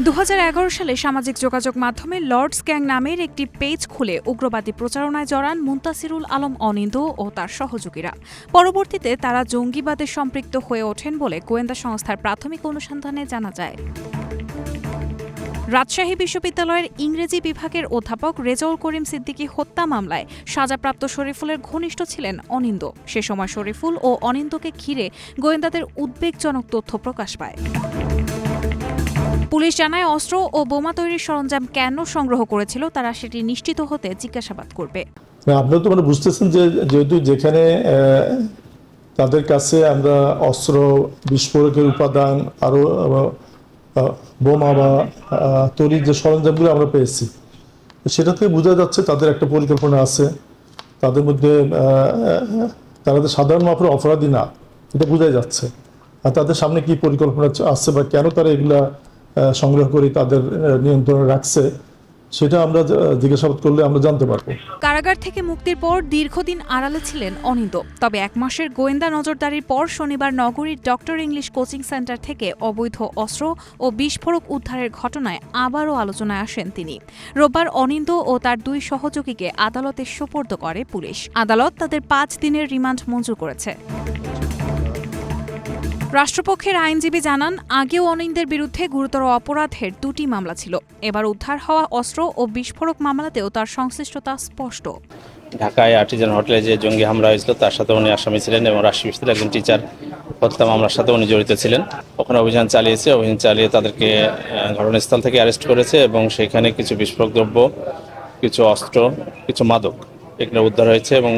2011 সালে সামাজিক যোগাযোগ মাধ্যমে লর্ডস গ্যাং নামের একটি পেজ খুলে উগ্রবাদী প্রচারণায় জড়ান মুনতাসিরুল আলম অনিন্দ ও তার সহযোগীরা। পরবর্তীতে তারা জঙ্গিবাদে সম্পৃক্ত হয়ে ওঠেন বলে গোয়েন্দা সংস্থার প্রাথমিক অনুসন্ধানে জানা যায়। রাজশাহী বিশ্ববিদ্যালয়ের ইংরেজি বিভাগের অধ্যাপক রেজাউল করিম সিদ্দিকী হত্যা মামলায় সাজাপ্রাপ্ত শরীফুলের ঘনিষ্ঠ ছিলেন অনিন্দ। সে সময় শরীফুল ও অনিন্দকে ঘিরে গোয়েন্দাদের উদ্বেগজনক তথ্য প্রকাশ পায়। পুলিশ জানায়, অস্ত্র ও বোমা তৈরির সরঞ্জাম কেন সংগ্রহ করেছিল তারা সেটি নিশ্চিত হতে জিজ্ঞাসাবাদ করবে। আপনারা তো বুঝতেছেন যে যেহেতু যেখানে তাদের কাছে আমরা অস্ত্র, বিস্ফোরকের উপাদান, আরো বোমা বা তৈরির যে সরঞ্জামগুলো আমরা পেয়েছি, সেটা থেকে বোঝা যাচ্ছে তাদের একটা পরিকল্পনা আছে। তাদের মধ্যে তারা তো সাধারণ মাপের অপরাধী না, এটা বোঝাই যাচ্ছে। আর তাদের সামনে কি পরিকল্পনা আছে বা কেন তারা এগুলা সংগ্রহ করে তাদের নিয়ন্ত্রণে রাখছে, সেটা আমরা জিজ্ঞাসাবাদ করলে আমরা জানতে পারবো। কারাগার থেকে মুক্তির পর দীর্ঘদিন আড়ালে ছিলেন অনিন্দ। তবে 1 মাসের গোয়েন্দা নজরদারির পর শনিবার নগরীর ডক্টর ইংলিশ কোচিং সেন্টার থেকে অবৈধ অস্ত্র ও বিস্ফোরক উদ্ধারের ঘটনায় আবারও আলোচনায় আসেন তিনি। রোববার অনিন্দ ও তার 2 সহযোগীকে আদালতে সোপর্দ করে পুলিশ। আদালত তাদের 5 দিনের রিমান্ড মঞ্জুর করেছে। রাষ্ট্রপক্ষের আইনজীবী জানান, আগেও অনিন্দের বিরুদ্ধে গুরুতর অপরাধের 2টি মামলা ছিল। এবার উদ্ধার হওয়া অস্ত্র ও বিস্ফোরক মামলাতেও তার সংশ্লিষ্টতা স্পষ্ট। ঢাকায় আর্টিজান হোটেলে যে জঙ্গি হামলা হয়েছিল তার সাথে উনি আসামি ছিলেন এবং রাজশাহী বিশ্ববিদ্যালয়ের একজন টিচার হত্যা মামলার সাথে উনি জড়িত ছিলেন। ওখানে অভিযান চালিয়ে তাদেরকে ঘটনাস্থল থেকে অ্যারেস্ট করেছে এবং সেখানে কিছু বিস্ফোরক দ্রব্য, কিছু অস্ত্র, কিছু মাদক এগুলো উদ্ধার হয়েছে এবং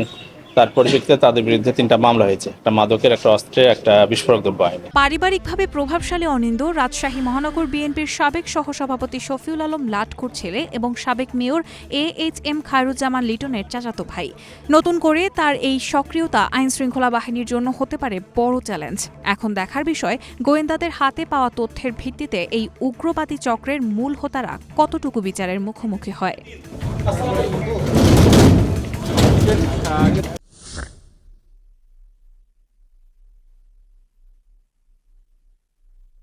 তার পরিপ্রেক্ষিতে তাদের বিরুদ্ধে 3টা মামলা হয়েছে, একটা মাদকের, একটা অস্ত্রের, একটা বিস্ফোরক দ্রব্য আইনে। পারিবারিকভাবে প্রভাবশালী অনিন্দ রাজশাহী মহানগর বিএনপির সাবেক সহসভাপতি শফিউল আলম লাটকুর ছেলে এবং সাবেক মেয়র AHM খায়রুজ্জামান লিটনের চাচাতো ভাই। নতুন করে তার এই সক্রিয়তা আইনশৃঙ্খলা বাহিনীর জন্য হতে পারে বড় চ্যালেঞ্জ। এখন দেখার বিষয়, গোয়েন্দাদের হাতে পাওয়া তথ্যের ভিত্তিতে এই উগ্রবাদী চক্রের মূল হোতারা কতটুকু বিচারের মুখোমুখি হয়।